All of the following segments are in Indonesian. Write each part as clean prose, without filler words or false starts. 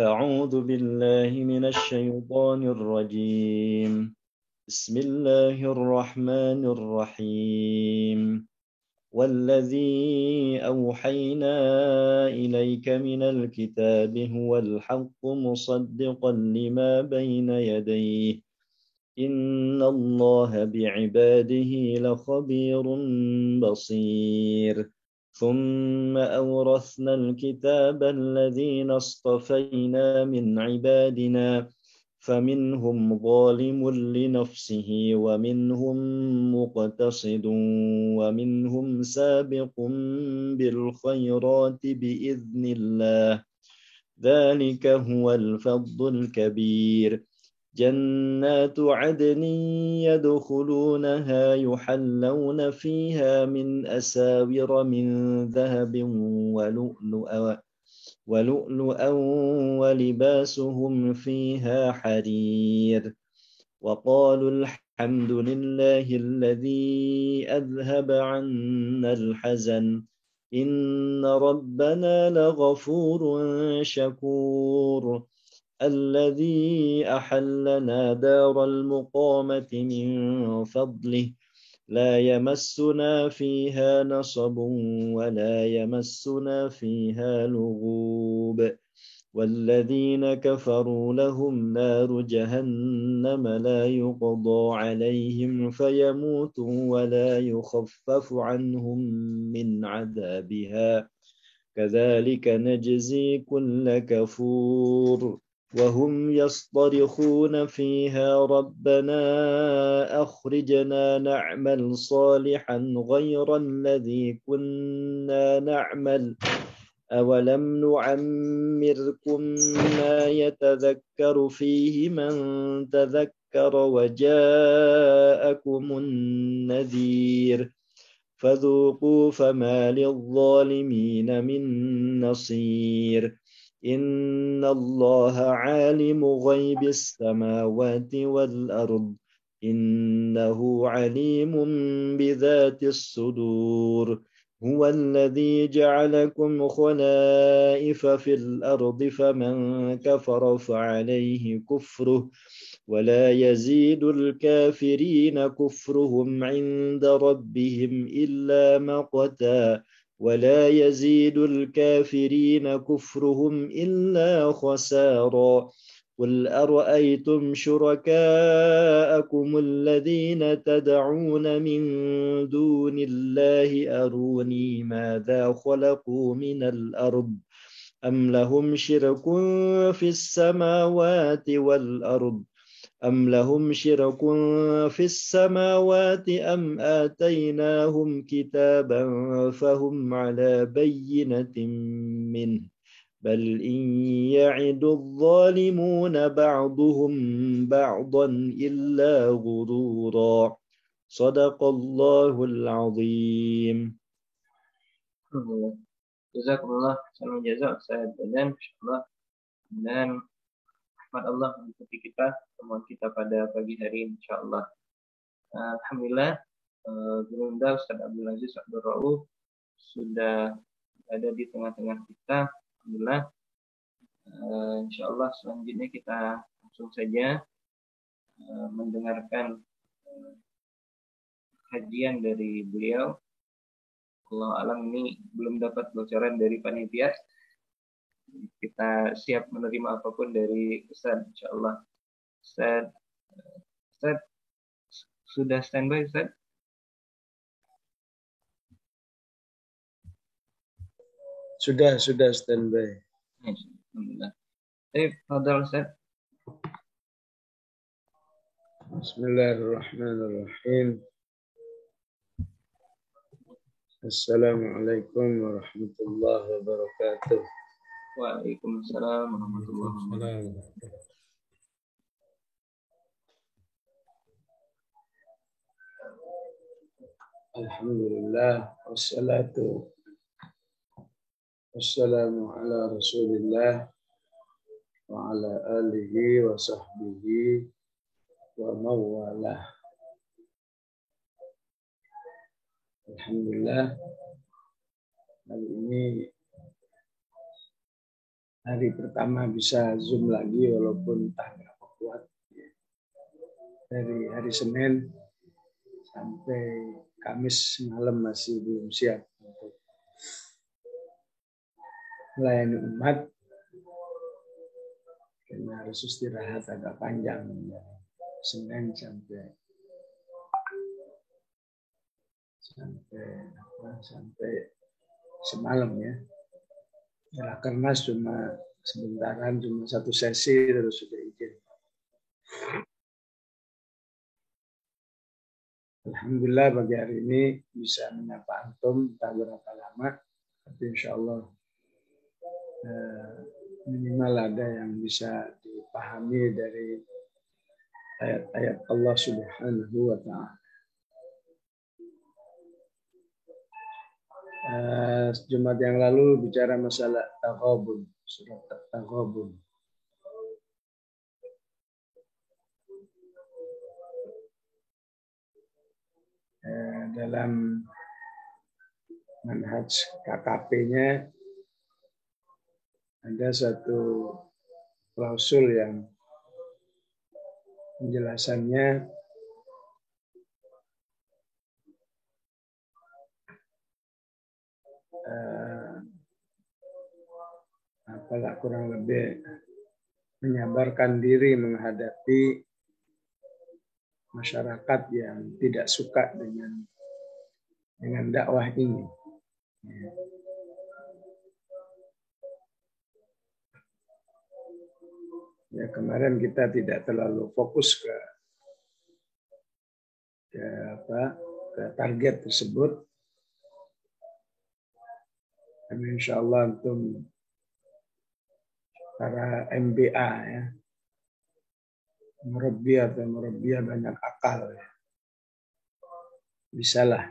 أعوذ بالله من الشيطان الرجيم. بسم الله الرحمن الرحيم. والذي أوحينا إليك من الكتاب هو الحق مصدقا لما بين يديه إن الله بعباده لخبير بصير. ثم أورثنا الكتاب الذين اصطفينا من عبادنا فمنهم ظالم لنفسه ومنهم مقتصد ومنهم سابق بالخيرات بإذن الله ذلك هو الفضل الكبير. جنات عدن يدخلونها يحلون فيها من أساور من ذهب ولؤلؤا ولباسهم فيها حرير. وقالوا الحمد لله الذي أذهب عنا الحزن إن ربنا لغفور شكور. الذي أحلنا دار المقامة من فضله لا يمسنا فيها نصب ولا يمسنا فيها لغوب. والذين كفروا لهم نار جهنم لا يقضى عليهم فيموتوا ولا يخفف عنهم من عذابها كذلك نجزي كل كفور. وهم يصطرخون فيها ربنا أخرجنا نعمل صالحا غير الذي كنا نعمل أولم نعمركم ما يتذكر فيه من تذكر وجاءكم النذير فذوقوا فما للظالمين من نصير. إن الله عالم غيب السماوات والأرض إنه عليم بذات الصدور. هو الذي جعلكم خلائف في الأرض فمن كفر فعليه كفره ولا يزيد الكافرين كفرهم عند ربهم إلا مقتا ولا يزيد الكافرين كفرهم إلا خسارا. قل أرأيتم شركاءكم الذين تدعون من دون الله أروني ماذا خلقوا من الأرض أم لهم شرك في السماوات والأرض أم لهم شرك في السماوات أم آتيناهم كتابا فهم على بينة منه بل إن يعد الظالمون بعضهم بعضا إلا غرورا. صدق الله العظيم. Jazakumullah khairan jazak Ustaz dan insyaallah dan rahmat Allah mengikuti kita temuan kita pada pagi hari ini insyaallah. Alhamdulillah Guru Unda Ustaz Abdul Aziz Abdul Rauf sudah ada di tengah-tengah kita. Alhamdulillah. Insyaallah selanjutnya kita langsung saja mendengarkan kajian dari beliau. Allah alam ini belum dapat bocoran dari panitia. Kita siap menerima apapun dari Ustaz insyaallah. Ustaz sudah standby Ustaz? Sudah standby. Alhamdulillah. Fadhal Ustaz. Bismillahirrahmanirrahim. Assalamualaikum warahmatullahi wabarakatuh. Waalaikumsalam warahmatullahi wabarakatuh. Alhamdulillah wassalatu wassalamu ala Rasulillah wa ala alihi wa sahbihi wa mawalah. Alhamdulillah Kali ini hari pertama bisa Zoom lagi walaupun tak berapa kuat. Dari hari Senin sampai Kamis malam masih belum siap untuk melayani umat. Karena harus istirahat agak panjang dari Senin sampai semalam ya. Karena cuma sebentaran, cuma satu sesi terus sudah izin. Alhamdulillah pagi hari ini bisa menyapa antum tak berapa lama, tapi insya Allah minimal ada yang bisa dipahami dari ayat-ayat Allah Subhanahu wa Ta'ala. Jumat yang lalu bicara masalah Taghabun, surat Taghabun. Dalam manhaj KKP-nya ada satu klausul yang penjelasannya kurang lebih menyabarkan diri menghadapi masyarakat yang tidak suka dengan dakwah ini. Ya, kemarin kita tidak terlalu fokus ke target tersebut. Karena insya Allah untuk para MBA ya, murabbiya banyak akal ya. Bisalah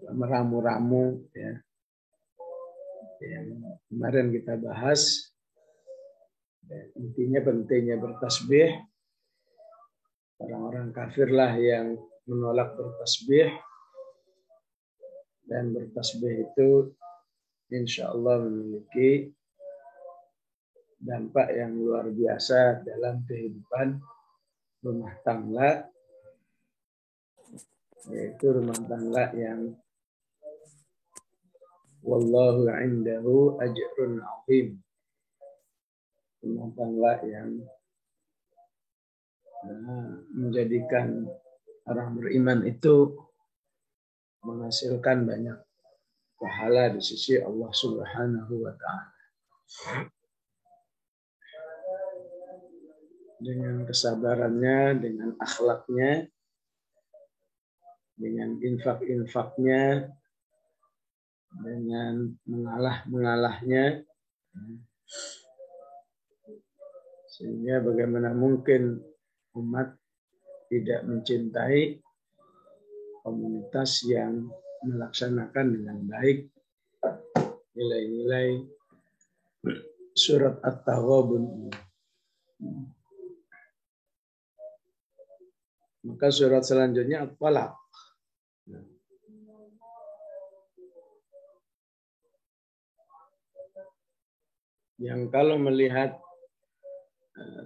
meramu-ramu ya. Yang kemarin kita bahas intinya pentingnya bertasbih. Orang-orang kafirlah yang menolak bertasbih, dan bertasbih itu insya Allah memiliki dampak yang luar biasa dalam kehidupan rumah tangga, yaitu rumah tangga yang wallahu indahu ajrun azim, rumah tangga yang menjadikan orang beriman itu menghasilkan banyak pahala di sisi Allah Subhanahu wa Ta'ala. Dengan kesabarannya, dengan akhlaknya, dengan infak-infaknya, dengan mengalah-mengalahnya, sehingga bagaimana mungkin umat tidak mencintai komunitas yang melaksanakan dengan baik nilai-nilai surat At-Taghabun. Maka surat selanjutnya At-Talaq. Yang kalau melihat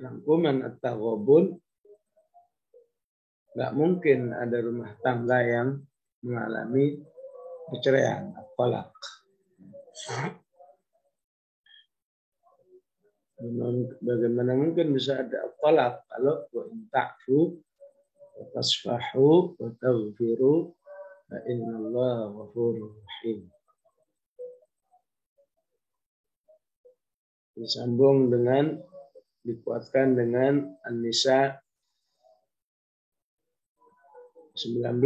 rangkuman At-Taghabun, nggak mungkin ada rumah tangga yang mengalami perceraian, At-Talaq. Bagaimana mungkin bisa ada At-Talaq kalau wa in ta'fu wa tasfahu wa taghfiru fa innallaha ghafurur rahim. Disambung dengan, dikuatkan dengan An-Nisa 19.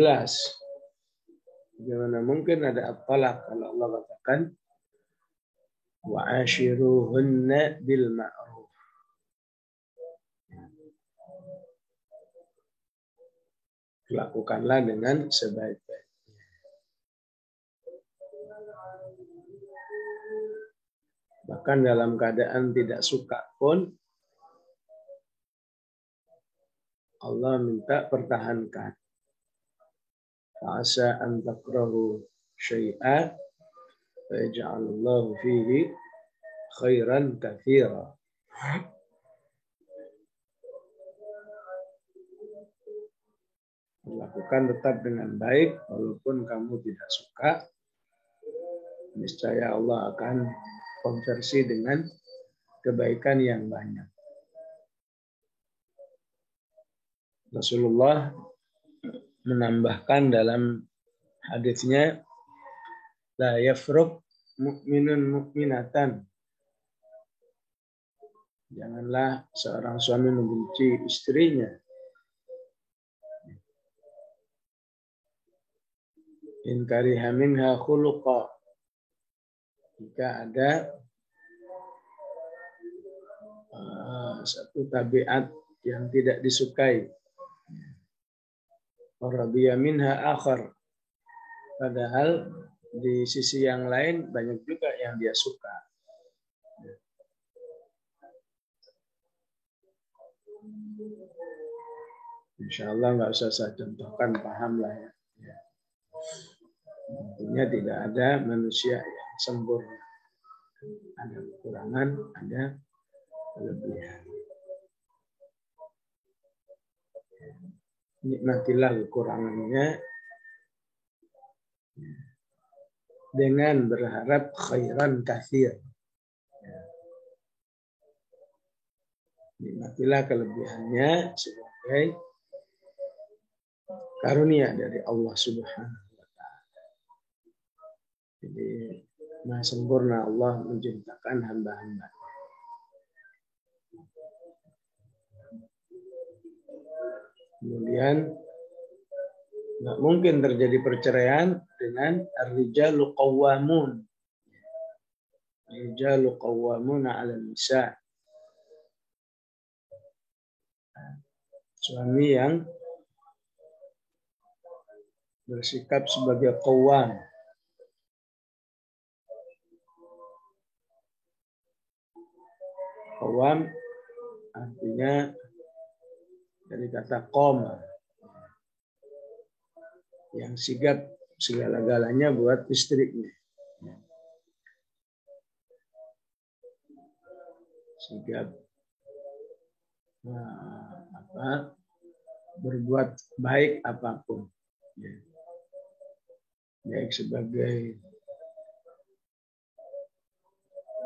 Bagaimana mungkin ada at-talaq kalau Allah katakan wa ashiruhunna bil ma'ruf. Lakukanlah dengan sebaik-baiknya. Bahkan dalam keadaan tidak suka pun Allah minta pertahankan. fa'asa an takrahu syai'a fa yaj'alullahu fihi khairan katsira. Lakukan tetap dengan baik walaupun kamu tidak suka, niscaya Allah akan konversi dengan kebaikan yang banyak. Rasulullah menambahkan dalam hadisnya, la yafruq mu'minun mu'minatan. Janganlah seorang suami membenci istrinya. In kariha minha khuluqa. Jika ada satu tabiat yang tidak disukai. Radiya minha akhar. Padahal di sisi yang lain banyak juga yang dia suka. Insya Allah nggak usah saya contohkan, paham lah ya. Intinya tidak ada manusia yang sempurna. Ada kekurangan, ada kelebihan. Nikmatilah kekurangannya dengan berharap khairan katsir. Nikmatilah kelebihannya sebagai karunia dari Allah Subhanahu wa Ta'ala. Jadi maha sempurna Allah menciptakan hamba-hamba. Kemudian nggak mungkin terjadi perceraian dengan ar-rijalu qawwamun. Ar-rijalu qawwamuna 'ala nisa. Suami yang bersikap sebagai qawwam. Qawwam artinya dari kata qoma, yang sigap segala-galanya buat istrinya. Sigap berbuat baik apapun.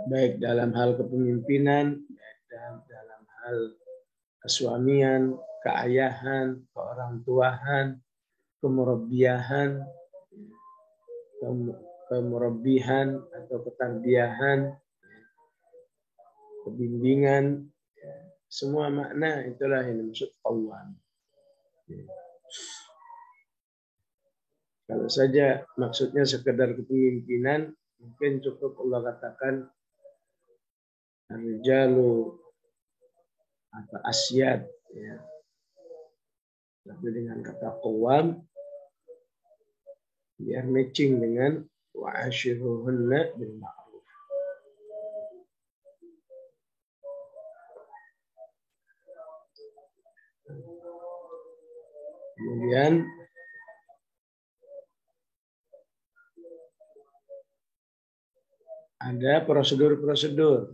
Baik dalam hal kepemimpinan, baik dalam hal kesuamian, keayahan, keorangtuahan, kemurabbiyahan, kemurabbihan atau ketarbiyahan, kebimbingan, semua makna itulah yang dimaksud qawwam. Kalau saja maksudnya sekedar kepemimpinan, mungkin cukup Allah katakan ar-rijalu atau asyad, ya. Tapi dengan kata qawwam biar matching dengan wa'ashiruhunna bil ma'ruf. Kemudian ada prosedur-prosedur.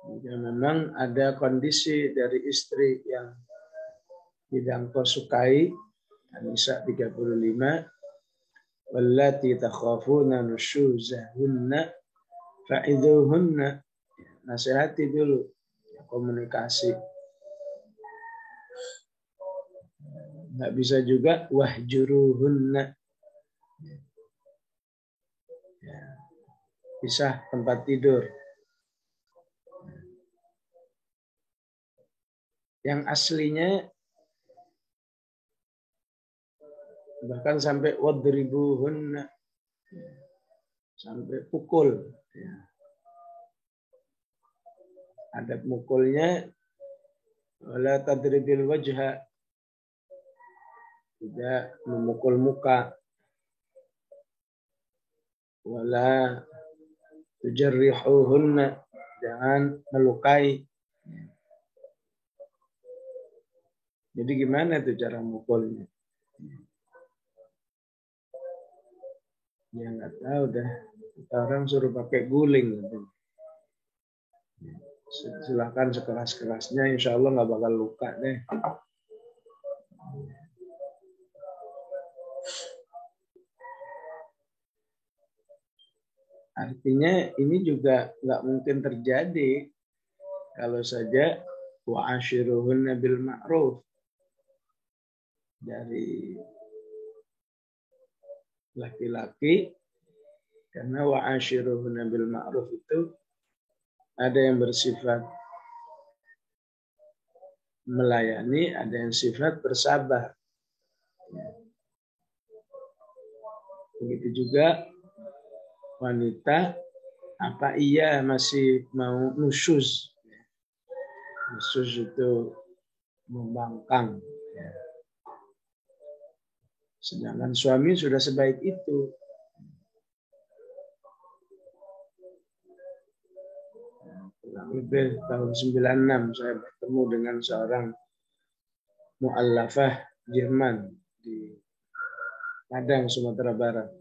Jika memang ada kondisi dari istri yang tidak engkau sukai, An-Nisa 35, wallati takhafuna nusyuzahunna fa'idhuhunna. Nasihati dulu, komunikasi. Nggak bisa juga wahjuruhunna. Pisah tempat tidur. Yang aslinya bahkan sampai wadribuhunna, sampai pukul. Adab mukulnya wala tadribil wajha, tidak memukul muka, wala tujarrihuhunna, jangan melukai. Jadi gimana tuh cara mukulnya? Ya nggak tahu dah. Orang suruh pakai guling. Silakan sekeras-kerasnya, insya Allah nggak bakal luka deh. Artinya ini juga nggak mungkin terjadi kalau saja wa ashiruhunna bil ma'ruf, dari laki-laki, karena wa ashiruhunna bil ma'ruf itu ada yang bersifat melayani, ada yang sifat bersabar. Begitu juga wanita, apa iya masih mau nusyuz? Nusyuz itu membangkang. Sedangkan suami sudah sebaik itu. Lebih tahun 96 saya bertemu dengan seorang mu'allafah Jerman di Padang, Sumatera Barat.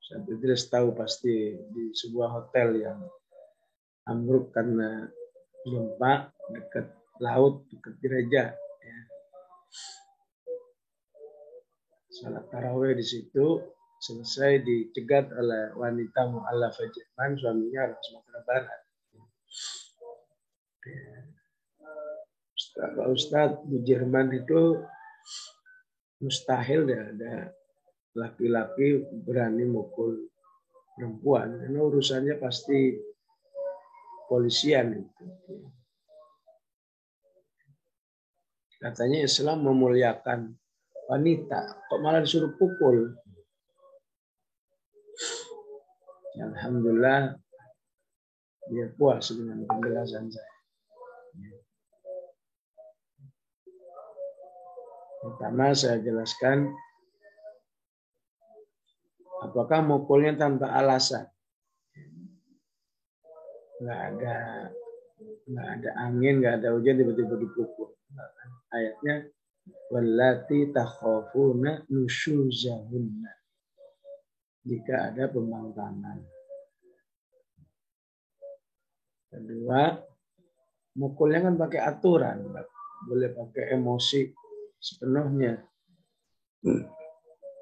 Saya tidak tahu pasti di sebuah hotel yang ambruk karena gempa dekat laut, dekat gereja. Salat tarawih di situ, selesai dicegat oleh wanita mu'allafah Jerman, suaminya orang Sumatera Barat. Pak Ustadz, di Jerman itu mustahil ada laki-laki berani mukul perempuan, karena urusannya pasti polisian itu. Katanya Islam memuliakan wanita, kok malah disuruh pukul. Alhamdulillah dia puas dengan penjelasan saya. Pertama saya jelaskan, apakah mukulnya tanpa alasan? Nggak ada angin, nggak ada hujan, tiba-tiba dipukul. Ayatnya, wallati takhafuna nusyuzahunna. Jika ada pembangkangan. Kedua, mukulnya kan pakai aturan, boleh pakai emosi sepenuhnya.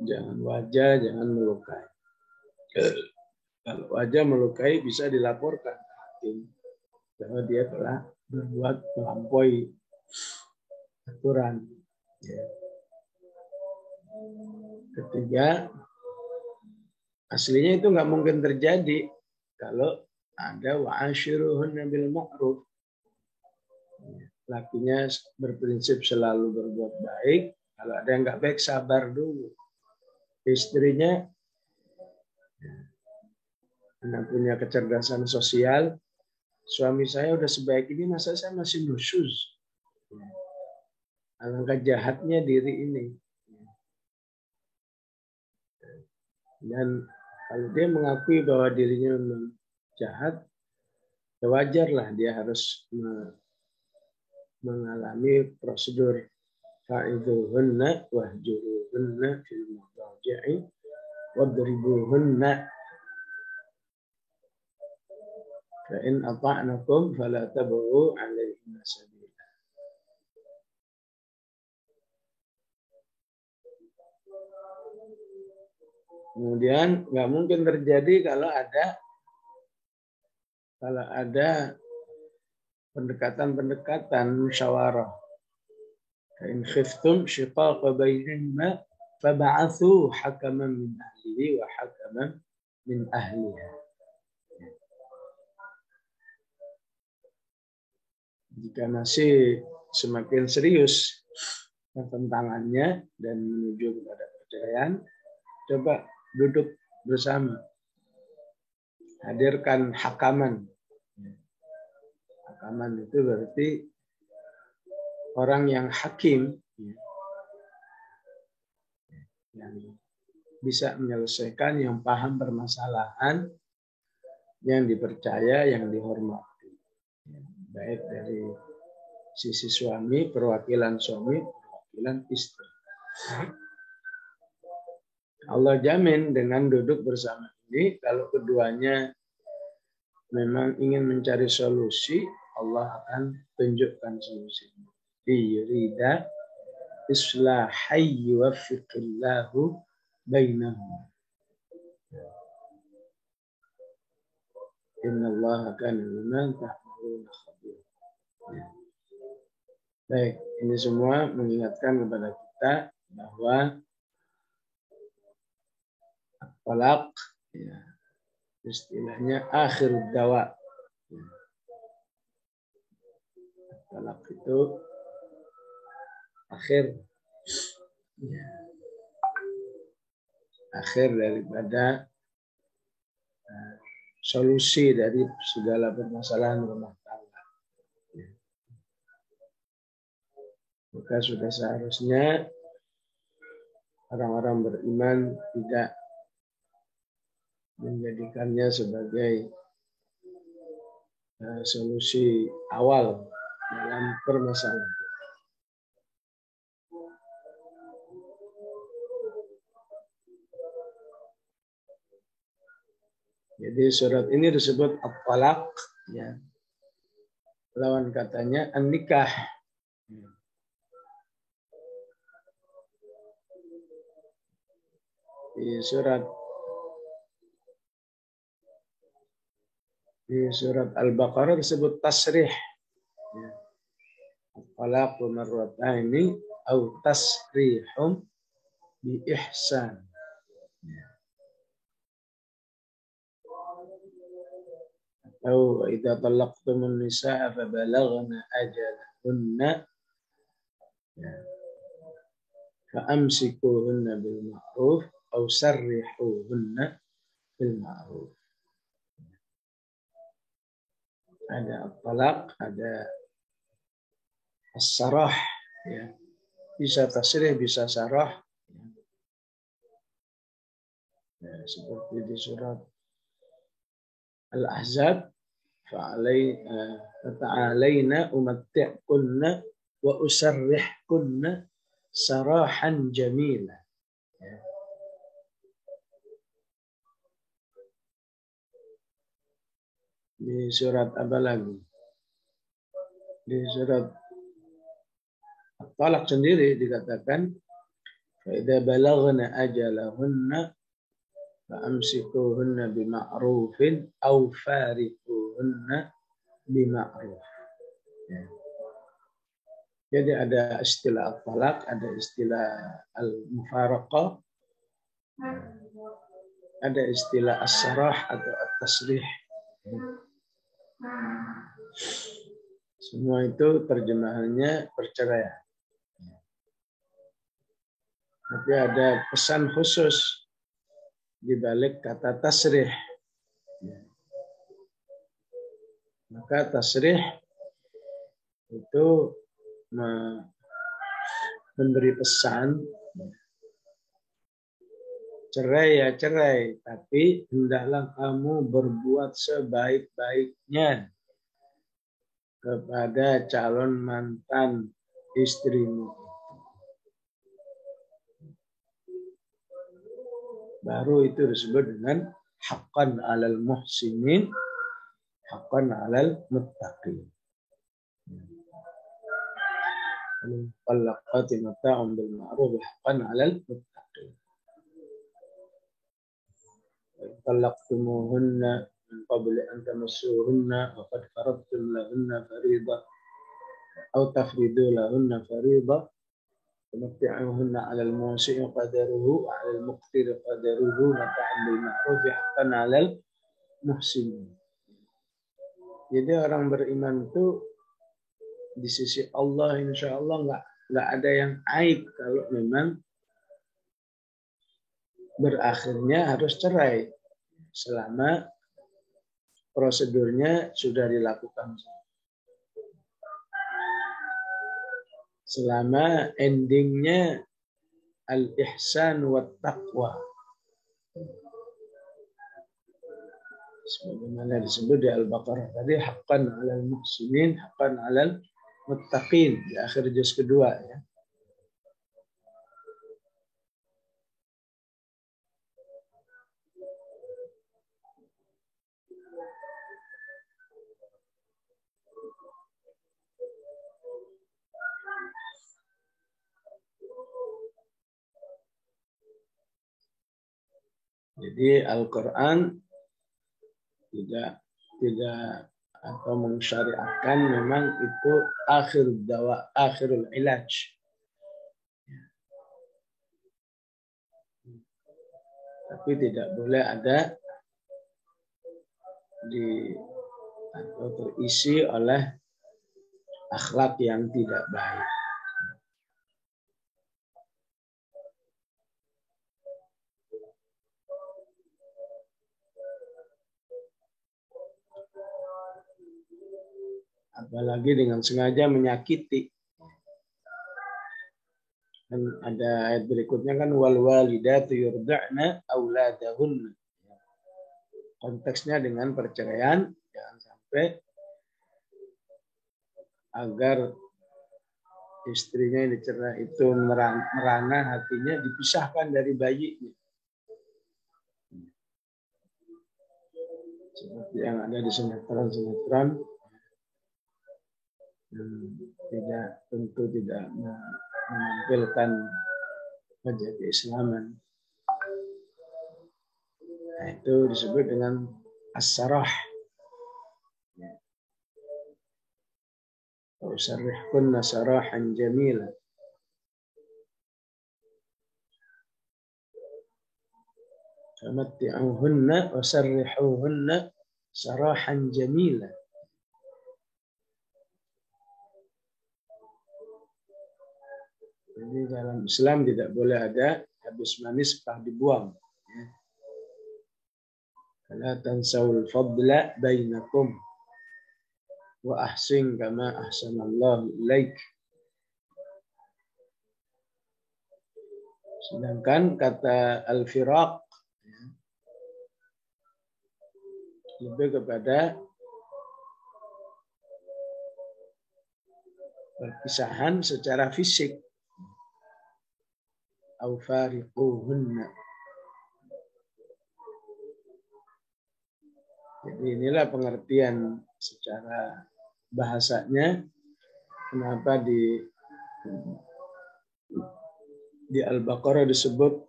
Jangan wajah, jangan melukai. Kalau wajah melukai bisa dilaporkan ke hakim bahwa dia telah berbuat melampaui aturan. Ketiga, aslinya itu nggak mungkin terjadi kalau ada wa ashiruhunna bil ma'ruf. Lakinya berprinsip selalu berbuat baik. Kalau ada yang nggak baik, sabar dulu. Istrinya karena punya kecerdasan sosial, suami saya udah sebaik ini, masa saya masih nusyuz? Alangkah jahatnya diri ini. Dan kalau dia mengakui bahwa dirinya memang jahat, wajarlah dia harus mengalami prosedur fa'idhuhunna wahjuruhunna fil madaji'i wadribuhunna fa'in ata'nakum fala tabghu 'alaihinna sabila. Kemudian nggak mungkin terjadi kalau ada pendekatan musyawarah. In khiftum shiqaqa bainihima fab'athu hakaman min ahlihi wa hakaman min ahliha. Jika masih semakin serius pertentangannya dan menuju kepada perceraian, coba duduk bersama. Hadirkan hakaman. Hakaman itu berarti orang yang hakim, yang bisa menyelesaikan, yang paham permasalahan, yang dipercaya, yang dihormati. Baik dari sisi suami, perwakilan istri. Allah jamin dengan duduk bersama ini, kalau keduanya memang ingin mencari solusi, Allah akan tunjukkan solusinya. Yurida islahai yuwaffiqillahu bainahum. Innallaha kana bima ta'maluna khabir. Baik, ini semua mengingatkan kepada kita bahwa talak, ya, istilahnya akhir dawa. Talak itu akhir, ya, akhir daripada solusi dari segala permasalahan rumah tangga. Ya. Maka sudah seharusnya orang-orang beriman tidak menjadikannya sebagai solusi awal dalam permasalahan. Jadi surat ini disebut at-talaq, ya. Lawan katanya an-nikah. Di surat Al-Baqarah disebut tasrih. Ya. At-talaq marrataini au tasrihum bi ihsan. Ya. Atau idza talaqtumun nisaa fa balaghna ajalahunna fa amsikuhunna bil ma'ruf aw sarrihuhunna bil ma'ruf. Ada talaq, ada as-sarah, ya. Bisa tasrih, bisa sarah. Ya, seperti di surat Al-Ahzab, fata'alaina umatti'kunna wa usarrihkunna sarahan jamila. Ya. Di surat apa lagi? Di surat At-Talaq sendiri dikatakan fa idza balaghna ajalahunna fa'amsikuhunna bima'rufin aw fariquhunna bima'ruf. Ya. Jadi ada istilah at-talaq, ada istilah al-mufaraqah, ada istilah as-sarah atau at-tasrih. Semua itu terjemahannya perceraian. Tapi ada pesan khusus di balik kata tasrih. Maka tasrih itu memberi pesan, cerai ya cerai, tapi hendaklah kamu berbuat sebaik-baiknya kepada calon mantan istrimu. Baru itu disebut dengan haqqan 'alal muhsinin, haqqan 'alal muttaqin. Talaqati mata'un bil ma'ruf haqqan 'alal muttaqin. Talaqtumuhunna min qabli an tamassuhunna wa qad faradtum lahunna fariida aw tafridu lahunna fariida ومتعوهن على الموسع قدره وعلى المقتر قدره متاعا بالمعروف حقا على المحسنين. Jadi orang beriman itu di sisi Allah insya Allah nggak ada yang aib kalau memang berakhirnya harus cerai selama prosedurnya sudah dilakukan. Selama endingnya al-ihsan wa taqwa. Sebagaimana disebut di Al-Baqarah tadi, haqqan 'alal muhsinin, haqqan 'alal muttaqin di akhir juz kedua, ya. Jadi Al-Quran tidak atau mensyariatkan memang itu akhirul ilaj. Tapi tidak boleh ada atau terisi oleh akhlak yang tidak baik. Apalagi dengan sengaja menyakiti. Dan ada ayat berikutnya kan wal walidatu yurda'na auladahunna. Konteksnya dengan perceraian, jangan sampai agar istrinya yang dicerai itu merana hatinya dipisahkan dari bayinya. Seperti yang ada di sinetron-sinetron, tentu tidak menampilkan wajah keislaman. Nah, itu disebut dengan as-sarah. Usarrihkunna sarahan jamila. Famatti'uhunna wasarrihuhunna sarahan jamila. Jadi dalam Islam tidak boleh ada habis manis setelah dibuang. La tansawul fadla bainakum wa ahsin kama ahsanallahu ilaik. Sedangkan kata al-firaq lebih kepada perpisahan secara fisik. Au fariquhunna. Jadi inilah pengertian secara bahasanya kenapa di Al-Baqarah disebut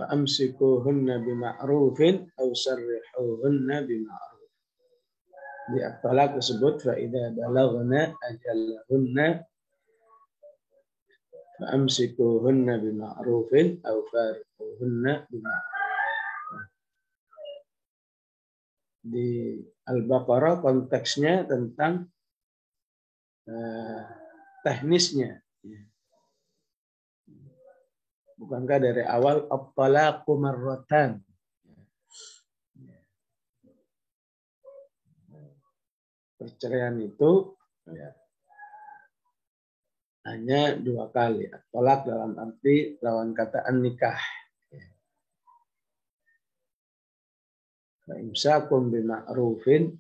fa'amsikuhunna bima'rufin aw sarrihuhunna bima'ruf. Di At-Talaq disebut fa idza balaghna ajalahunna fa'amsikuhunna bima'rufin aw fariquhunna bima'ruf. Di Al-Baqarah konteksnya tentang teknisnya. Bukankah dari awal at-talaqu marratan? Perceraian itu hanya 2 kali. At-talaq dalam arti lawan kata an-nikah. Fa'imsakum bima'rufin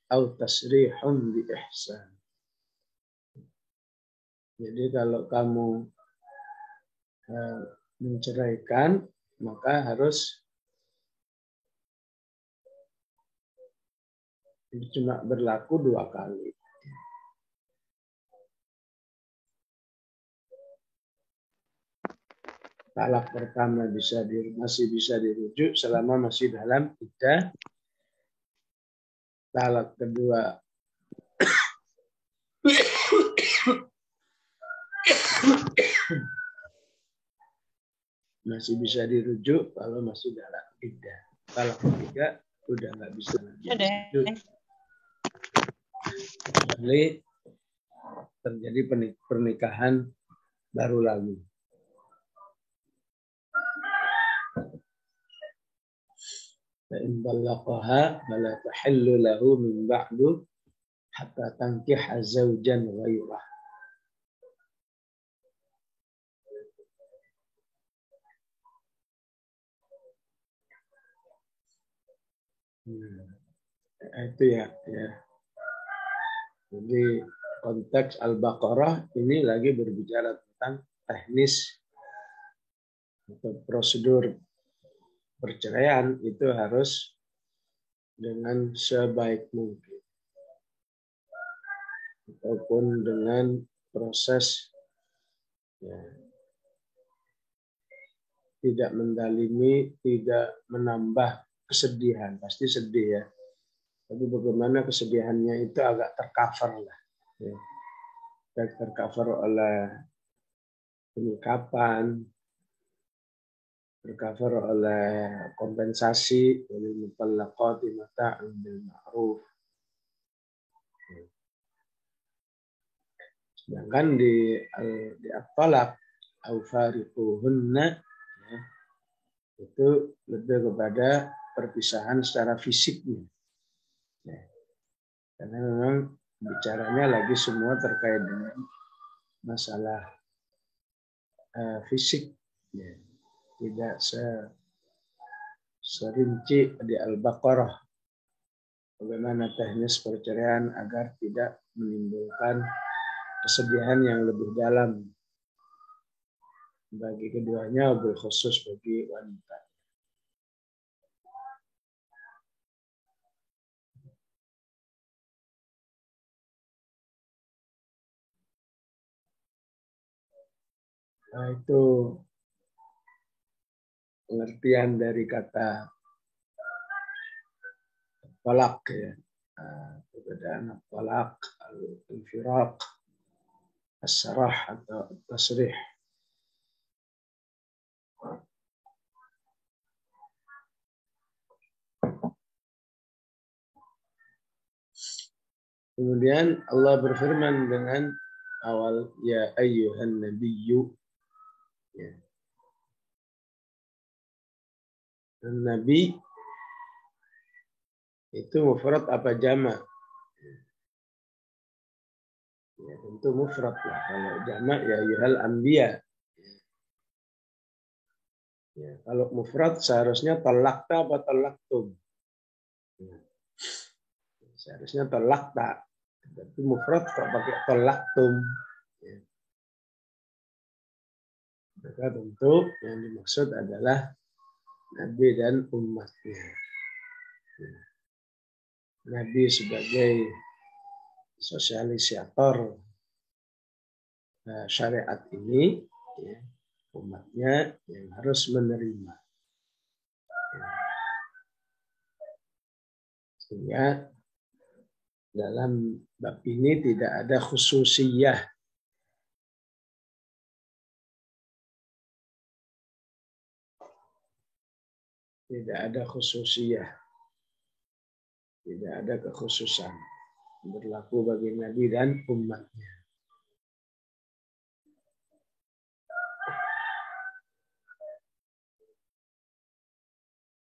aw tasrihum bi ihsan. Jadi kalau kamu menceraikan, maka harus cuma berlaku 2 kali. Talak pertama masih bisa dirujuk selama masih dalam iddah. Talak kedua masih bisa dirujuk kalau masih dalam iddah. Talak ketiga udah nggak bisa lagi dirujuk. Kecuali terjadi pernikahan baru lagi. فإن طلقها فلا تحل له من بعد حتى تنكح زوجا غيره. Itu ya. Jadi konteks Al-Baqarah ini lagi berbicara tentang teknis atau prosedur perceraian itu harus dengan sebaik mungkin ataupun dengan proses tidak mendalimi, tidak menambah kesedihan. Pasti sedih ya. Tapi bagaimana kesedihannya itu agak tercover lah. Ya. Tercover oleh penyikapan, tercover oleh kompensasi, oleh mutallaqati mata'an bil ma'ruf. Sedangkan di at-talaq au fariquhunna ya, itu lebih kepada perpisahan secara fisiknya. Ya. Karena memang bicaranya lagi semua terkait dengan masalah fisik. Ya. Tidak serinci di Al-Baqarah bagaimana teknis perceraian agar tidak menimbulkan kesedihan yang lebih dalam bagi keduanya, khusus bagi wanita. Nah, itu pengertian dari kata talak ya. Perbedaan talak, al-infiraq, as-sarah atau tasrih. Kemudian Allah berfirman dengan awal ya ayyuhan nabiyyu. Ya. Dan Nabi itu mufrad apa jamak? Ya, tentu mufrad lah. Kalau jamak ya ayyuhal anbiya. Ya, kalau mufrad seharusnya talakta apa talaktum? Ya. Seharusnya talakta. Tapi mufrad kok pakai talaktum. Ya. Maka tentu yang dimaksud adalah Nabi dan umatnya. Ya. Nabi sebagai sosialisator syariat ini, ya, umatnya yang harus menerima. Ya. Sehingga dalam bab ini tidak ada khususiyah. Tidak ada khususiyah. Tidak ada kekhususan. Berlaku bagi Nabi dan umatnya.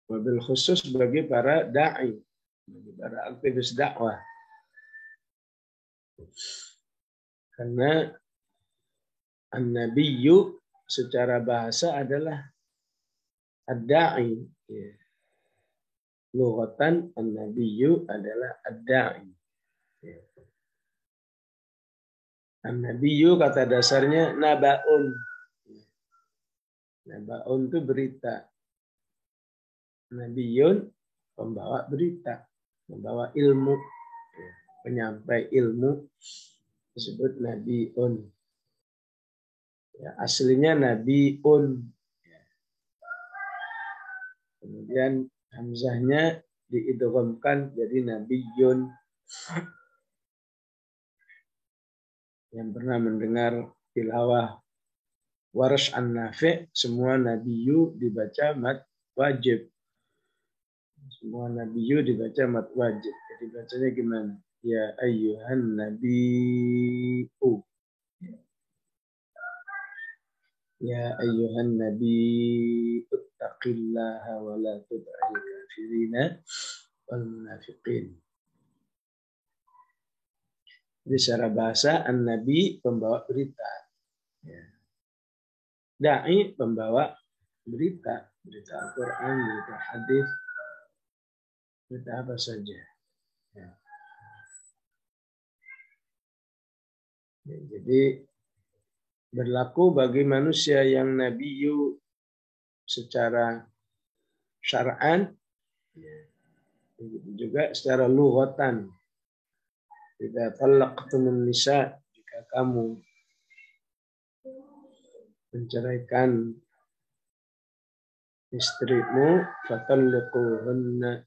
Wabil khusus bagi para da'i. Bagi para aktivis dakwah. Karena an-nabiyyu secara bahasa adalah ad-da'i. Ya. Lughatan an-nabiyyu adalah ad-da'i. Ya. An-nabiyyu kata dasarnya naba'un. Naba'un itu berita. Nabiyyun pembawa berita, membawa ilmu. Ya. Penyampai ilmu disebut nabiun. Ya, aslinya nabiun. Ya. Kemudian hamzahnya diidghamkan jadi nabiyun. Yang pernah mendengar tilawah Warsh an-Nafi', semua nabiyu dibaca mad wajib. Semua nabiyu dibaca mad wajib. Jadi bacanya gimana? Ya ayyuhan nabiyyu. Ya ayyuhan nabiyyu ittaqillaha wa la tud'il kafirina wal munafiqin. Jadi secara bahasa an-nabi pembawa berita. Ya. Da'i pembawa berita. Berita Al-Quran, berita hadis, berita apa saja. Ya. Ya, jadi berlaku bagi manusia yang nabiyu secara syar'an, ya. Juga secara lughatan. Idza talaqtumun nisa, jika kamu menceraikan istrimu, fatalliquhunna,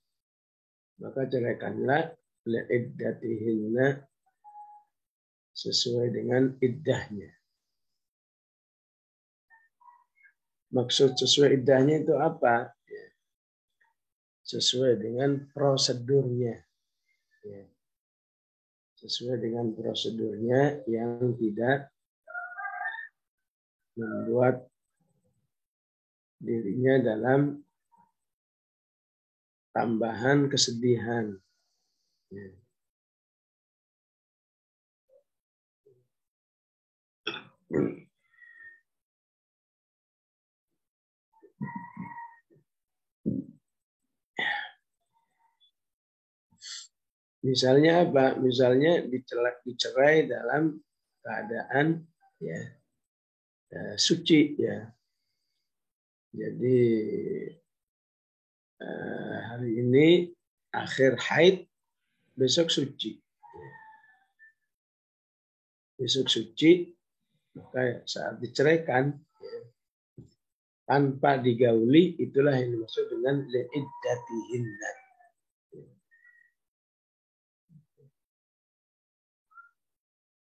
maka ceraikanlah li'iddatihinna, sesuai dengan iddahnya. Maksud sesuai iddahnya itu apa? Sesuai dengan prosedurnya. Sesuai dengan prosedurnya yang tidak membuat dirinya dalam tambahan kesedihan. Misalnya apa? Misalnya dicerai dalam keadaan suci ya. Jadi hari ini akhir haid, besok suci. Besok suci, maka saat diceraikan tanpa digauli, itulah yang dimaksud dengan li'iddatihinna.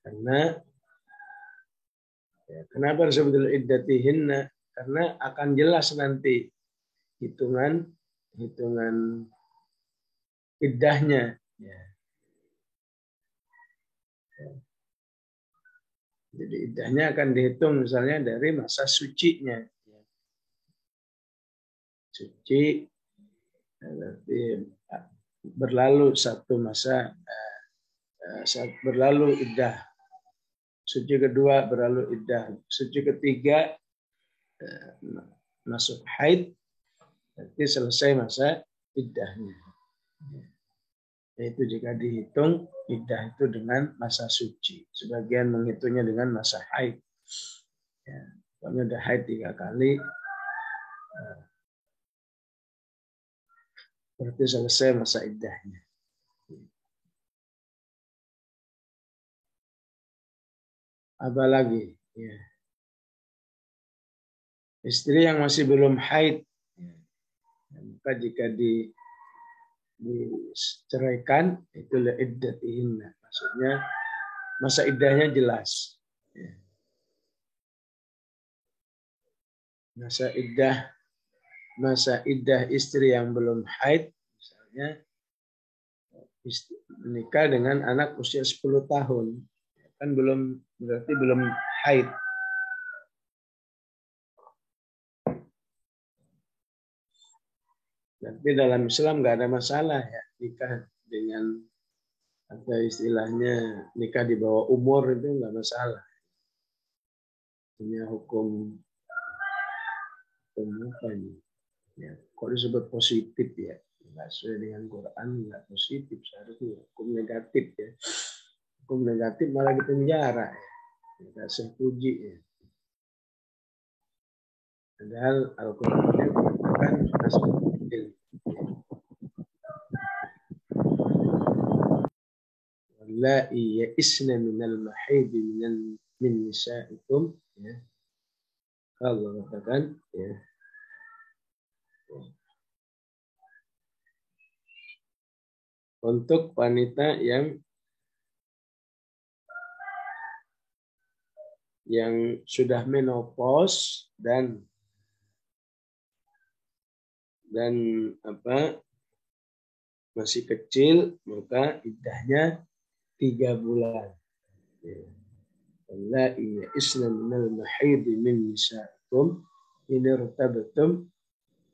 Karena kenapa disebut li'iddatihinna? Karena akan jelas nanti hitungan iddahnya. Jadi iddahnya akan dihitung misalnya dari masa sucinya. Suci berarti berlalu satu masa, berlalu iddah. Suci kedua berlalu iddah. Suci ketiga masuk haid, berarti selesai masa iddahnya. Itu jika dihitung iddah itu dengan masa suci. Sebagian menghitungnya dengan masa haid. Pokoknya udah haid 3 kali, berarti selesai masa iddahnya. Apa lagi? Istri yang masih belum haid, maka jika diceraikan, itu li'iddatihinna. Maksudnya masa iddahnya jelas. Masa iddah istri yang belum haid, misalnya menikah dengan anak usia 10 tahun, kan berarti belum haid. Tapi dalam Islam nggak ada masalah ya nikah dengan, atau istilahnya nikah di bawah umur itu nggak masalah. Punya hukum apa ini? Ya, kok disebut positif ya? Nggak sesuai dengan Quran, nggak positif, seharusnya hukum negatif ya. Hukum negatif malah dipenjara ya. Nggak sepuji ya. Padahal Al-Quran mengatakan asbabul wallahi ya'isna minal mahid min nisaikum ya. Allah katakan ya. Untuk wanita yang sudah menopause dan masih kecil, maka iddahnya 3 bulan. Wallahi ya'isna minal mahid min nisaikum in irtabtum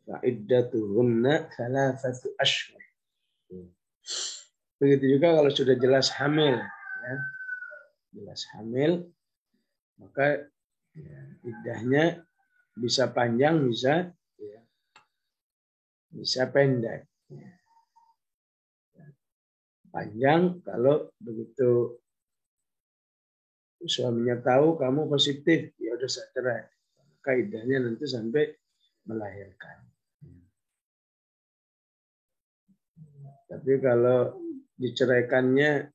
fa iddatuhunna 3 ashhur. Begitu juga kalau sudah jelas hamil, ya. Jelas hamil, maka iddahnya bisa panjang, bisa pendek. Panjang kalau begitu suaminya tahu kamu positif, ya udah saya cerai. Maka iddahnya nanti sampai melahirkan. Tapi kalau diceraikannya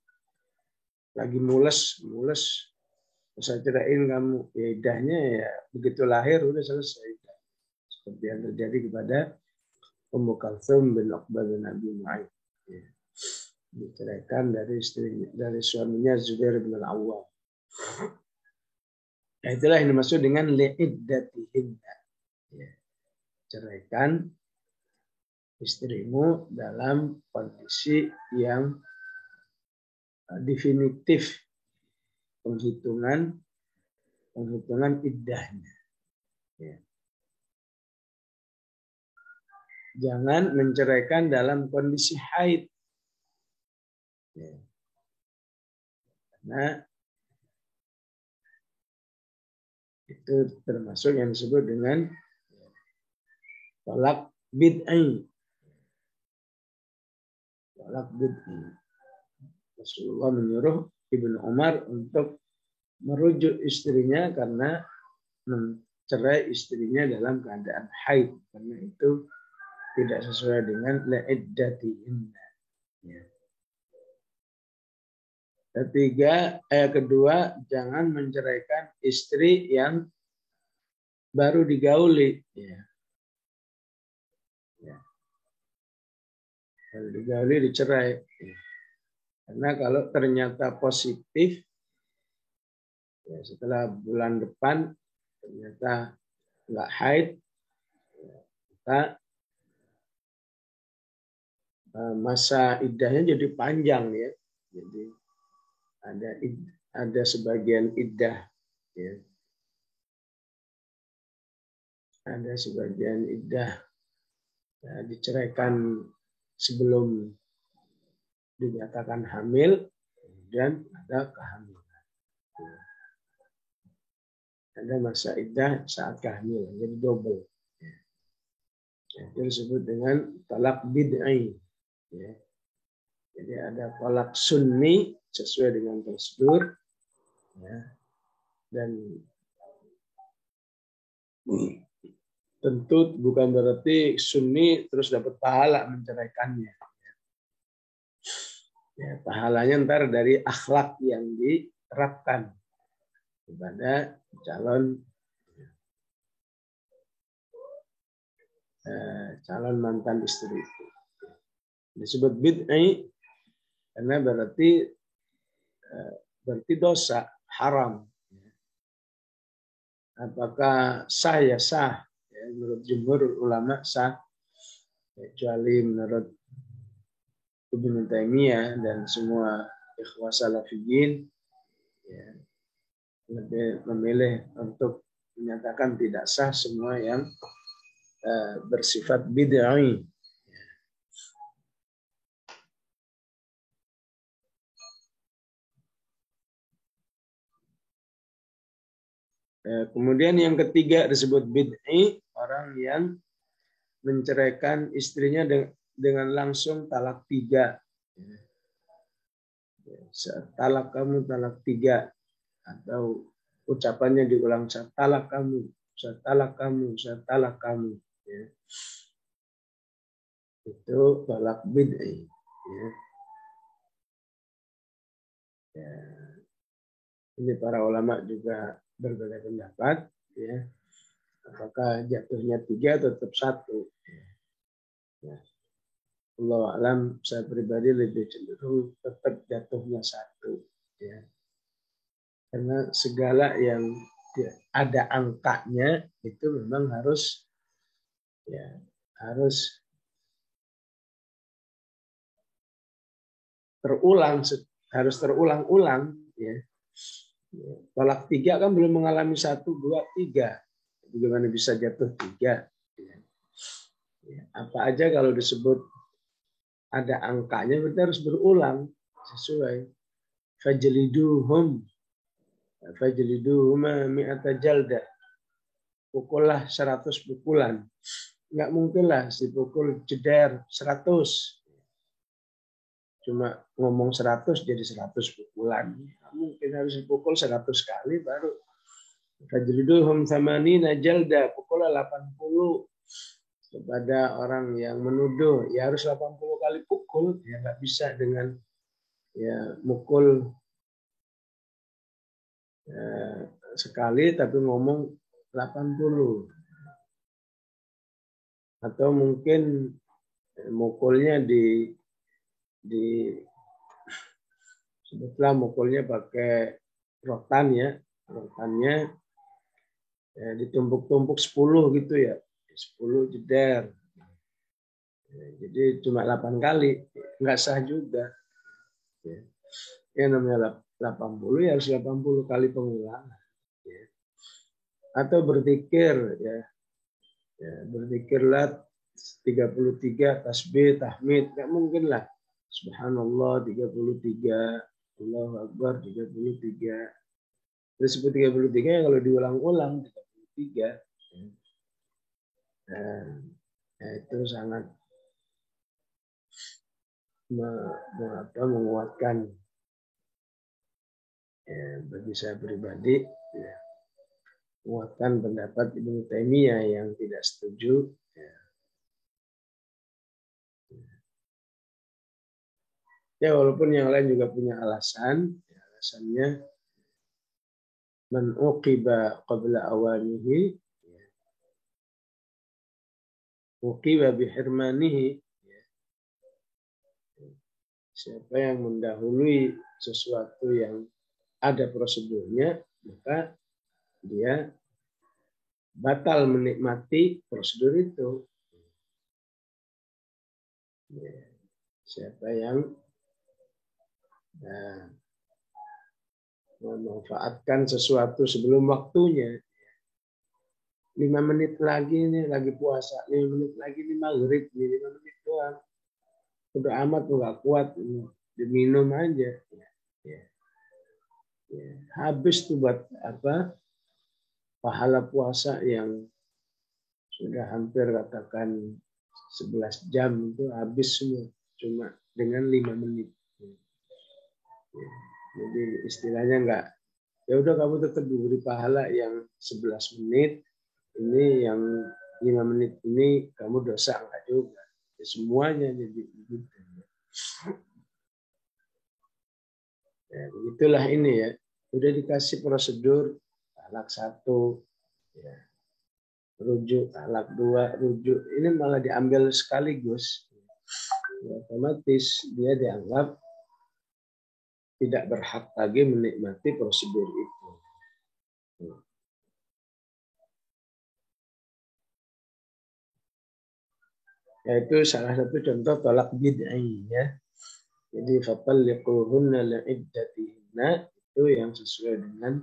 lagi mules, saya ceraiin kamu, ya iddahnya ya begitu lahir udah selesai. seperti yang terjadi kepada Ummu Kalsum bin Uqbah bin Abi Mu'ayyid. Ya. Diceraikan dari suaminya Zubair bin Al-Awwam. Nah, itulah yang dimaksud dengan li'iddatihinna. Ya. Ceraikan istrimu dalam kondisi yang definitif penghitungan iddahnya. Ya. Jangan menceraikan dalam kondisi haid. Ya. Karena itu termasuk yang disebut dengan talak bid'i. Talak bid'i. Rasulullah menyuruh Ibnu Umar untuk merujuk istrinya karena mencerai istrinya dalam keadaan haid. Karena itu tidak sesuai dengan la'iddatihinna. Ya. Kedua, jangan menceraikan istri yang baru digauli. Ya. Ya. Baru digauli dicerai. Ya. Karena kalau ternyata positif, ya, setelah bulan depan ternyata nggak haid, ya, maka masa iddahnya jadi panjang ya. Jadi ada sebagian iddah ya. Ada sebagian iddah ya, diceraikan sebelum dinyatakan hamil dan ada kehamilan. Ya. Ada masa iddah saat kehamilan, jadi double. Ya. Itu disebut dengan talak bid'i. Ya. Jadi ada talak sunni sesuai dengan prosedur, ya. Dan tentu bukan berarti sunni terus dapat pahala menceraikannya. Ya, pahalanya ntar dari akhlak yang diterapkan kepada calon mantan istri itu. Disebut bid'i karena berarti dosa, haram. Apakah sah? Ya sah. Ya, menurut jumhur ulama sah. Kecuali menurut Ibnu Taimiyah dan semua ikhwah salafiyin ya, lebih memilih untuk menyatakan tidak sah semua yang bersifat bid'ah. Kemudian yang ketiga disebut bid'i, orang yang menceraikan istrinya dengan langsung talak 3. Talak kamu, talak 3. Atau ucapannya diulang, saya talak kamu, saya talak kamu, saya talak kamu. Ya. Itu talak bid'i. Ya. Ya. Ini para ulama juga berbeda pendapat. Ya. Apakah jatuhnya 3 atau tetap 1? Ya. Allah alam, saya pribadi lebih cenderung tetap jatuhnya 1. Ya. Karena segala yang ada angkanya itu memang harus terulang-ulang ya. Tolak 3 kan belum mengalami 1, 2, 3. Bagaimana bisa jatuh 3? Ya. Apa aja kalau disebut ada angkanya berarti harus berulang sesuai. Fajliduhum mi'ata jaldah. Pukullah 100 pukulan. Nggak mungkin lah dipukul jeder 100. Cuma ngomong 100 jadi 100 pukulan. Mungkin harus dipukul 100 kali baru. Fajliduhum samanina jalda, pukullah 80 kepada orang yang menuduh. Ya harus 80 kali pukul, ya nggak bisa dengan ya mukul sekali tapi ngomong 80. atau mungkin mukulnya sebutlah mukulnya pakai rotan ya, rotannya ditumpuk-tumpuk 10 gitu ya, 10 jeder. Jadi cuma 8 kali, nggak sah juga. Ya namanya 80 ya harus 80 kali pengulangan. Atau berzikir ya, berzikirlah 33 tasbih tahmid, nggak mungkin lah. Subhanallah 33, Allahu Akbar 33. Disebut 33 ya kalau diulang-ulang 33. Nah, itu sangat menguatkan bagi saya pribadi, menguatkan pendapat Ibnu Taimiyah yang tidak setuju. Ya walaupun yang lain juga punya alasan, alasannya man uqiba qabla awanihi uqiba bihirmanihi. Siapa yang mendahului sesuatu yang ada prosedurnya, maka dia batal menikmati prosedur itu. Siapa yang memanfaatkan sesuatu sebelum waktunya, 5 menit lagi nih lagi puasa, 5 menit lagi nih maghrib, 5 menit doang. Udah amat nggak kuat, diminum aja. Habis tuh buat apa? Pahala puasa yang sudah hampir katakan 11 jam itu habis semua cuma dengan 5 menit. Jadi istilahnya enggak, ya udah kamu tetap diberi pahala yang 11 menit, ini yang 5 menit ini kamu dosa enggak juga. Ya, semuanya jadi begitu. Ya, begitulah ini ya. Udah dikasih prosedur talak 1, ya. Rujuk talak 2, rujuk. Ini malah diambil sekaligus. Ya, otomatis dia dianggap tidak berhak lagi menikmati prosedur itu. Yaitu salah satu contoh tolak bid'ah ya. Jadi fatalliquhunna li'iddatihinna, itu yang sesuai dengan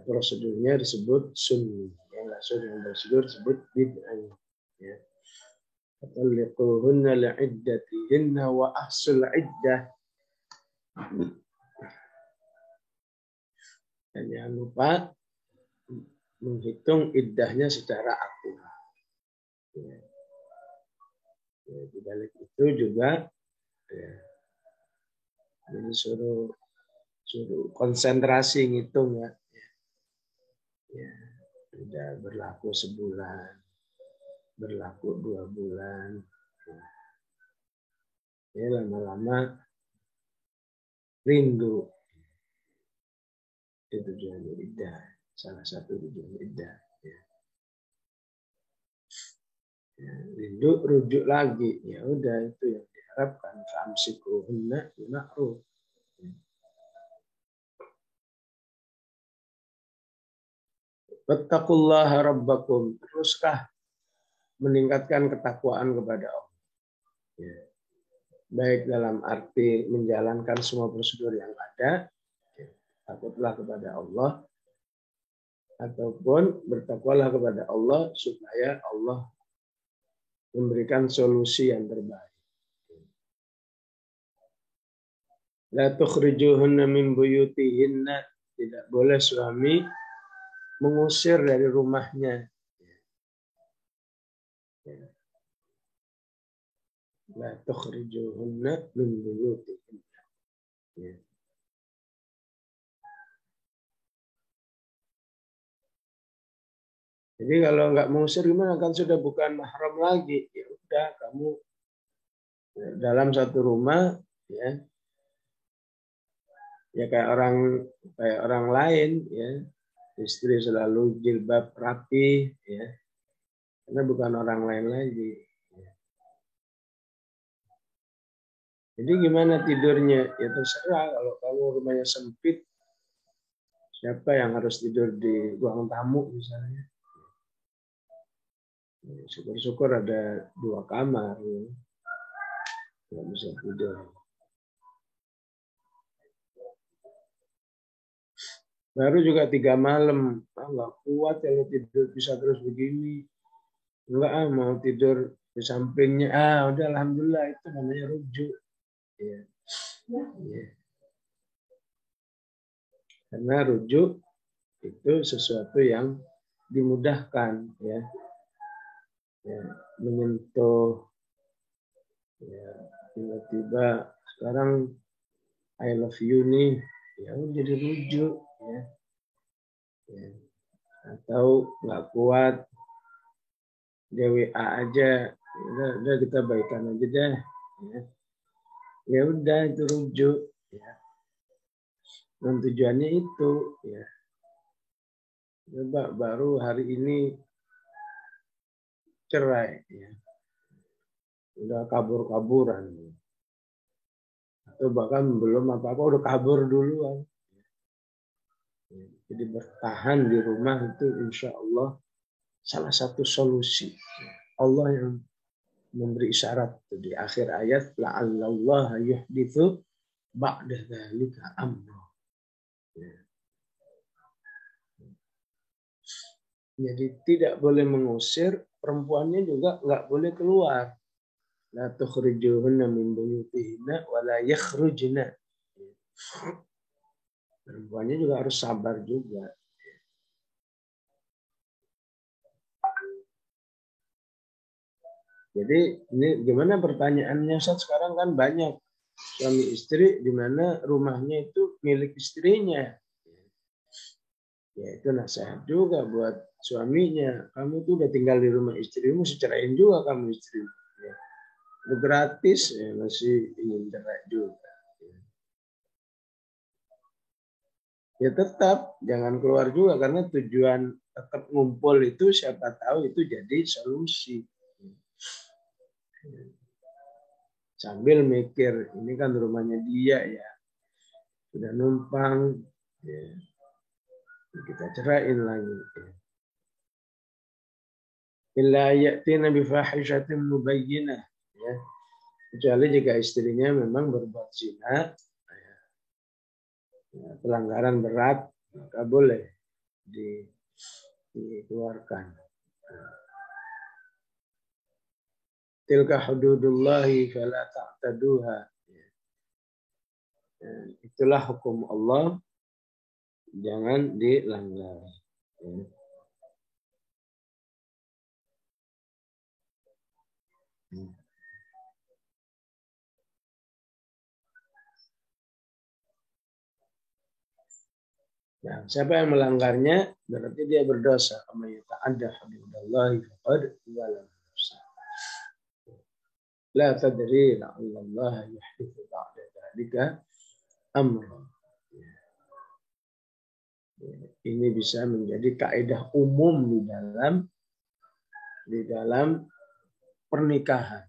prosedurnya disebut sunni. Yang enggak sesuai dengan prosedur disebut bid'ah ya. Fatalliquhunna li'iddatihinna wa ahsul iddah. Dan jangan lupa menghitung iddahnya secara akurat. Ya. Ya, di balik itu juga ya, jadi suruh konsentrasi ngitung ya. Ya, tidak berlaku sebulan, berlaku 2 bulan. Ya, lama-lama rindu. Itu tujuan iddah, salah satu tujuan iddah. Ya. Ya, rindu rujuk lagi, ya udah itu yang diharapkan. Famsikuhunna bima'ruf. Wattaqullaha rabbakum, teruskah meningkatkan ketakwaan kepada Allah. Ya. Baik dalam arti menjalankan semua prosedur yang ada, ya, takutlah kepada Allah, ataupun bertakwalah kepada Allah supaya Allah memberikan solusi yang terbaik. La tukhrijuhunna min buyutihinna, tidak boleh suami mengusir dari rumahnya. La tukhrijuhunna min buyutihinna. Jadi kalau nggak mengusir gimana, kan sudah bukan mahram lagi. Ya udah kamu dalam satu rumah ya. Ya kayak orang lain ya. Istri selalu jilbab rapi ya. karena bukan orang lain lagi. Jadi gimana tidurnya? Ya terserah, kalau kamu rumahnya sempit, siapa yang harus tidur di ruang tamu misalnya? Syukur-syukur ada 2 kamar, ya. Nggak bisa tidur. Baru juga 3 malam, nggak kuat kalau tidur bisa terus begini. Enggak, mau tidur di sampingnya. Udah alhamdulillah, itu namanya rujuk. Ya. Ya. Karena rujuk itu sesuatu yang dimudahkan, ya. Ya, menyentuh, ya, tiba-tiba sekarang I love you nih, ya jadi rujuk, ya. Ya. Atau nggak kuat, dia WA aja, udah kita baikan aja deh, ya. Ya udah itu rujuk, ya. Dan tujuannya itu, ya. Coba baru hari ini cerai, ya. Udah kabur-kaburan, atau bahkan belum apa-apa udah kabur duluan. Ya. Jadi bertahan di rumah itu insya Allah salah satu solusi. Allah yang memberi isyarat di akhir ayat, la'allallaha yuhditsu ba'da dzalika amra. Jadi tidak boleh mengusir, perempuannya juga nggak boleh keluar. La tukhrijuhunna min buyutihinna wa la yakhrujna. Perempuannya juga harus sabar juga. Jadi ini gimana pertanyaannya, Ustaz? Sekarang kan banyak suami istri di mana rumahnya itu milik istrinya. Ya itu nasihat juga buat suaminya. Kamu tuh udah tinggal di rumah istrimu, ceraiin juga kamu istrimu. Ya. Udah gratis, ya, masih ingin cerai juga. Ya tetap jangan keluar juga, karena tujuan tetap ngumpul itu siapa tahu itu jadi solusi. Sambil mikir, ini kan rumahnya dia ya, sudah numpang, ya. Kita ceraiin lagi. Illa ya'tina bi fahishatin mubayyinah, ya. Kecuali jika istrinya memang berbuat zina, ya, pelanggaran berat, maka boleh dikeluarkan. Tilka hududullahi fala ta'taduha. Itulah hukum Allah, jangan dilanggar. Nah, siapa yang melanggarnya berarti dia berdosa. Amma yata'adda hududallahi faqad zalama nafsah. La tadri la'allallaha yuhditsu ba'da dzalika amra. Ini bisa menjadi kaidah umum di dalam pernikahan.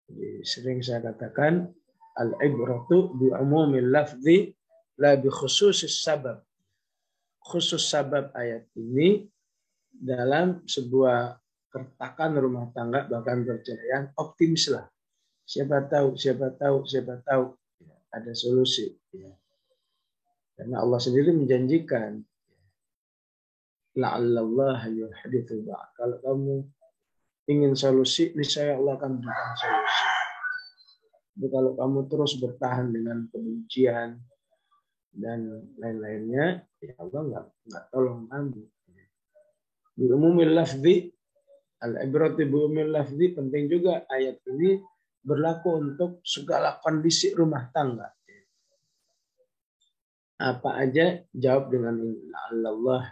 Jadi sering saya katakan al-ibratu bi umumil lafzi la bi khususis sabab. Khusus sabab ayat ini dalam sebuah keretakan rumah tangga bahkan perceraian, optimislah. Siapa tahu ada solusi. Karena Allah sendiri menjanjikan la'allallaha yuhditsu ba'd. Kalau kamu ingin solusi, niscaya Allah akan berikan solusi. Tapi kalau kamu terus bertahan dengan kebencian dan lain-lainnya, ya Allah nggak tolong kamu. Di umumil lafzi, al-ibrati bi umumil lafzi, penting juga ayat ini berlaku untuk segala kondisi rumah tangga. Apa aja jawab dengan ini. Allah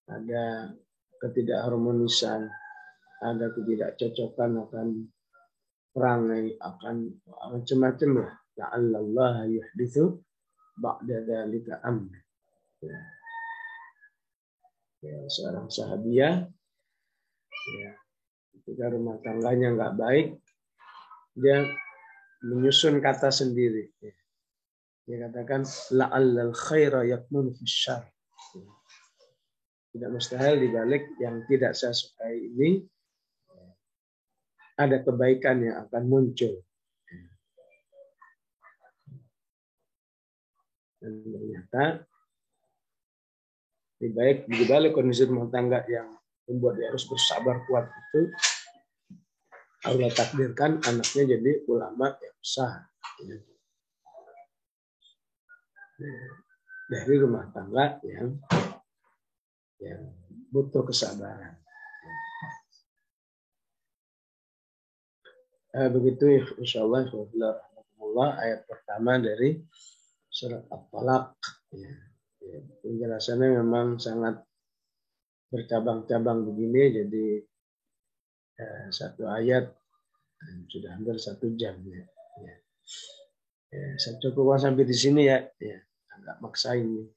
ada ketidakharmonisan, ada ketidakcocokan akan perangai, akan macam-macam lah. Allah yuhditsu ba'da dzalika amr. Ya, seorang sahabiah ya, ketika rumah tangganya nggak baik, dia menyusun kata sendiri. Dia katakan la'allal khaira yakmunu fisyarr. Tidak mustahil di balik yang tidak saya sukai ini ada kebaikan yang akan muncul. Dan ternyata di balik kondisi rumah tangga yang membuat dia harus bersabar kuat itu, Allah takdirkan anaknya jadi ulama yang besar. Dari rumah tangga yang butuh kesabaran. Begitu insyaallah ayat pertama dari surat At-Talaq. Penjelasannya memang sangat bercabang-cabang begini, jadi satu ayat sudah hampir 1 jam. Saya cukup sampai di sini ya. Agak maksain nih.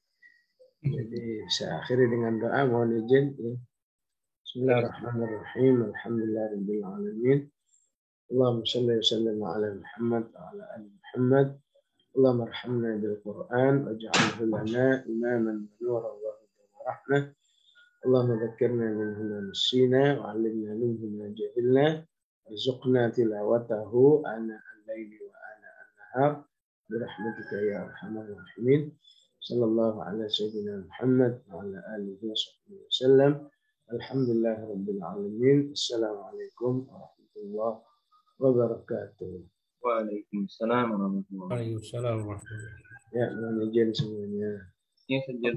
Jadi saya akhiri dengan doa, mohon izin. Bismillahirrahmanirrahim. Alhamdulillahirabbil alamin. Allahumma shalli wa sallim ala Muhammad wa ala ali Muhammad. Allahumma arhamna bil Qur'an waj'alhu lana imaman wa nuran wa hudan wa rahmah. Allahumma dzakkirna minhu ma nasina wa 'allimna minhu ma jahilna. Warzuqna tilawatahu ana al-laili wa ana an-nahar. Birahmatika ya arhamar rahimin. Sallallahu ala sayyidina Muhammad wa ala alihi wa sahbihi wasallam. Alhamdulillahirabbil alamin. Assalamualaikum warahmatullahi wabarakatuh. Waalaikumsalam warahmatullahi wabarakatuh. Waalaikumsalam warahmatullahi wabarakatuh. Ya, mohon izin semuanya. Ini saja